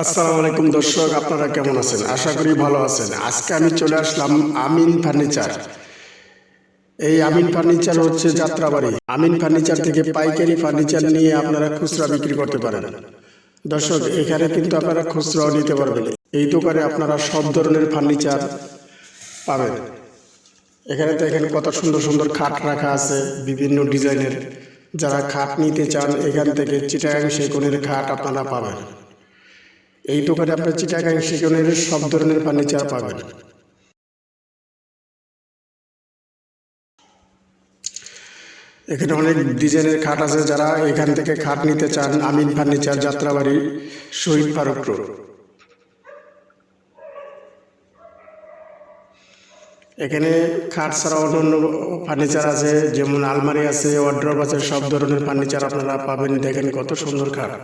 আসসালামু আলাইকুম দর্শক, আপনারা কেমন আছেন? আশা করি ভালো আছেন। আজকে আমি চলে আসলাম আমিন ফার্নিচার। এই আমিন ফার্নিচার হচ্ছে যাত্রাবাড়ি। আমিন ফার্নিচার থেকে পাইকারি ফার্নিচার নিয়ে আপনারা খুচরা বিক্রি করতে পারেন। দর্শক, এখানে কিন্তু আপনারা খুচরাও নিতে পারবেন। এই দোকানে আপনারা সব ধরনের ফার্নিচার পাবেন। এখানে দেখেন কত সুন্দর সুন্দর খাট রাখা আছে বিভিন্ন ডিজাইনের। যারা খাট নিতে চান এখান থেকে চিটাগাং সেগুনের খাট আপনারা পাবেন। এই দোকানে আপনার চিটাগাং সেগুনের সব ধরনের ফার্নিচার পাবেন। এখানে অনেক ডিজাইনের খাট আছে। যারা এখান থেকে খাট নিতে চান, আমিন ফার্নিচার, যাত্রাবাড়ি, শহীদ ফারুক রোড। এখানে খাট ছাড়া অন্যান্য ফার্নিচার আছে, যেমন আলমারি আছে, ওয়ার্ড্রপ আছে, সব ধরনের ফার্নিচার আপনারা পাবেন। দেখেন কত সুন্দর খাট,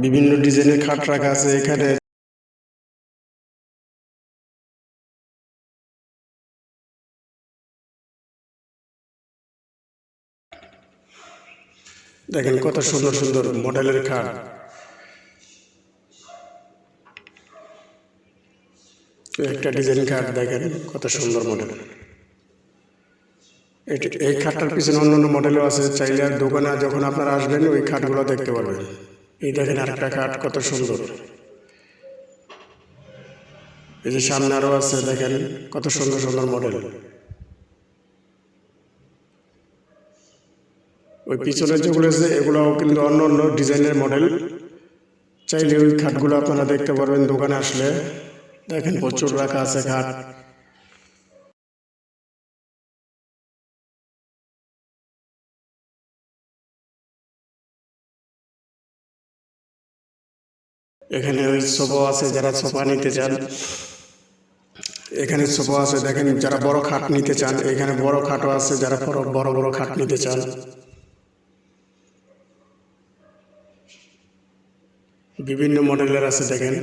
বিভিন্ন ডিজাইনের খাট রাখা আছে এখানে। দেখেন কত সুন্দর সুন্দর মডেলের খাট। একটা ডিজাইন খাট দেখেন কত সুন্দর মডেল। এই খাটটার পিছনে অন্যান্য মডেলও আছে। চাইলে দোকানে যখন আপনারা আসবেন ওই খাটগুলো দেখতে পারবেন। এই দেখেন আরেকটা খাট কত সুন্দর। এই যে সামনে আরো আছে, দেখেন কত সুন্দর সুন্দর মডেল। ওই পিছনে যেগুলো আছে এগুলোও কিন্তু অন্য অন্য ডিজাইনের মডেল। চাইলে ওই খাটগুলো আপনারা দেখতে পারবেন দোকানে আসলে। দেখেন প্রচুর রাখা আছে খাট। এখানে ওই সোফা আছে, যারা সোফা নিতে চান এখানে সোফা আছে। দেখেন যারা বড় খাট নিতে চান এখানে বড় খাটও আছে, যারা বড় বড় খাট নিতে চান। বিভিন্ন মডেলের আছে দেখেন।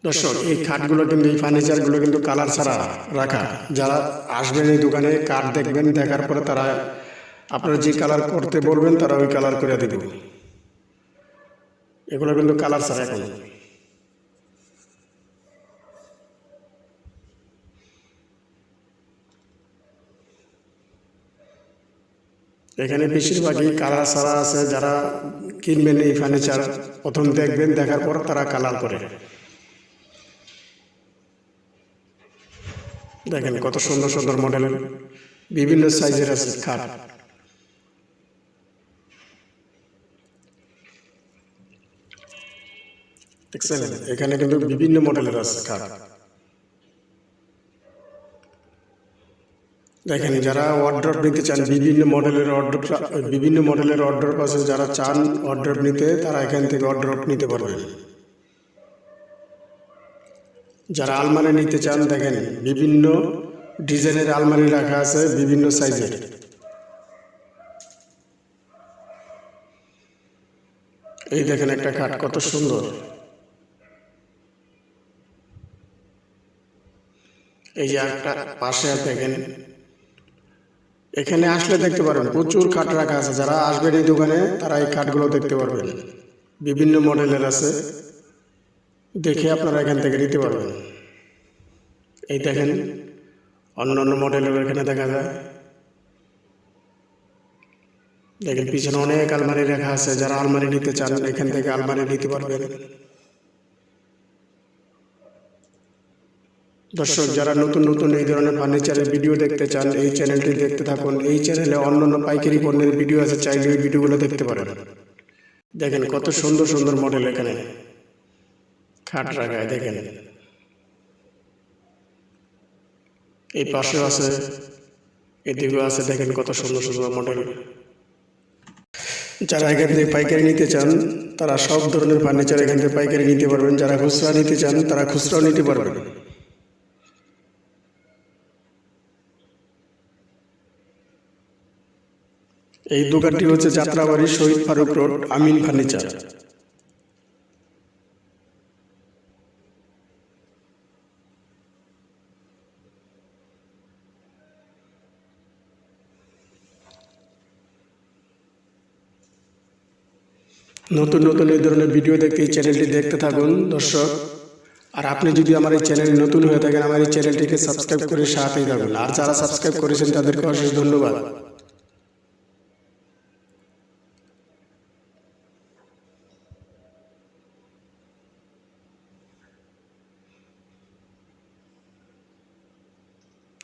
দর্শক, এই খাটগুলো কিন্তু, এই ফার্নিচারগুলো কিন্তু কালার ছাড়া রাখা। যারা আসবেন এই দোকানে কাঠ দেখবেন, দেখার পরে তারা আপনারা যে কালার করতে বলবেন তারা ওই কালার করে দেবে। এগুলো কিন্তু কালার ছাড়া এখন। এখানে বেশিরভাগই কালার ছাড়া আছে। যারা কিনবেন এই ফার্নিচার প্রথম দেখবেন, দেখার পর তারা কালার করে। দেখেন কত সুন্দর সুন্দর মডেলের বিভিন্ন সাইজের আছে খাট। দেখছেন এখানে কিন্তু বিভিন্ন মডেলের আছে খাট। দেখেন যারা ওয়ার্ড্রপ নিতে চান, বিভিন্ন মডেলের ওয়ার্ড্রপ আছে। যারা চান ওয়ার্ড্রপ নিতে তারা এখান থেকে ওয়ার্ড্রপ নিতে পারবেন। যারা আলমারি নিতে চান, দেখেন বিভিন্ন ডিজাইনের আলমারি রাখা আছে, বিভিন্ন সাইজের। এই দেখেন একটা খাট কত সুন্দর। এই যে একটা পাশে দেখেন, এখানে আসলে দেখতে পারবেন প্রচুর খাট রাখা আছে। যারা আসবেন এই দোকানে তারা এই খাটগুলো দেখতে পারবেন। বিভিন্ন মডেলের আছে, দেখে আপনারা এখান থেকে নিতে পারবেন। এই দেখেন অন্য অন্য মডেলের এখানে দেখা যায়। দেখেন পিছনে অনেক আলমারি রাখা আছে। যারা আলমারি নিতে চান এখান থেকে আলমারি নিতে পারবেন। দর্শক, যারা নতুন নতুন এই ধরনের ফার্নিচারের ভিডিও দেখতে চান এই চ্যানেলটি দেখতে থাকুন। এই চ্যানেলে অন্যান্য পাইকারি পণ্যের ভিডিও আছে, চাইলে ওই ভিডিওগুলো দেখতে পারেন। দেখেন কত সুন্দর সুন্দর মডেল এখানে খাট রাখায়। দেখেন এই পাশেও আছে, এদিকেও আছে। দেখেন কত সুন্দর সুন্দর মডেল। যারা এখান থেকে পাইকারি নিতে চান তারা সব ধরনের ফার্নিচার এখান থেকে পাইকারি নিতে পারবেন। যারা খুচরা নিতে চান তারা খুচরাও নিতে পারবেন। এই দোকানটি হচ্ছে যাত্রাবাড়ি, শহীদ ফারুক রোড, আমিন ফার্নিচার। নতুন নতুন এই ধরনের ভিডিও দেখতে এই চ্যানেলটি দেখতে থাকুন দর্শক। আর আপনি যদি আমার এই চ্যানেল নতুন হয়ে থাকেন, আমার এই চ্যানেলটিকে সাবস্ক্রাইব করে সাথেই থাকুন। আর যারা সাবস্ক্রাইব করেছেন তাদেরকে অশেষ ধন্যবাদ।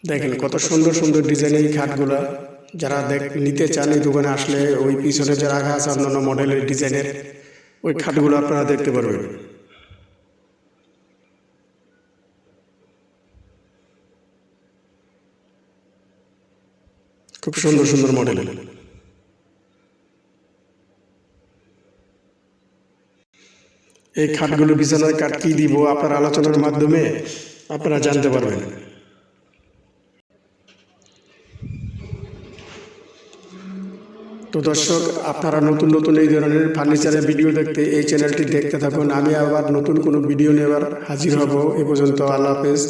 দেখেন কত সুন্দর সুন্দর ডিজাইন এই খাটগুলা। যারা নিতে চান এই দোকানে আসলে ওই পিছনে যে রাখা আছে অন্যান্য মডেলের ডিজাইনের ওই খাটগুলো আপনারা দেখতে পারবেন। খুব সুন্দর সুন্দর মডেল। এই খাটগুলো বিছানার কাঠ কি দিব আপনার আলোচনার মাধ্যমে আপনারা জানতে পারবেন। তো দর্শক, আপনারা নতুন নতুন এই ধরনের ফার্নিচারের ভিডিও দেখতে এই চ্যানেলটি দেখতে থাকুন। আমি আবার নতুন কোনো ভিডিও নিয়ে আবার হাজির হব। এ পর্যন্ত আল্লাহ হাফেজ।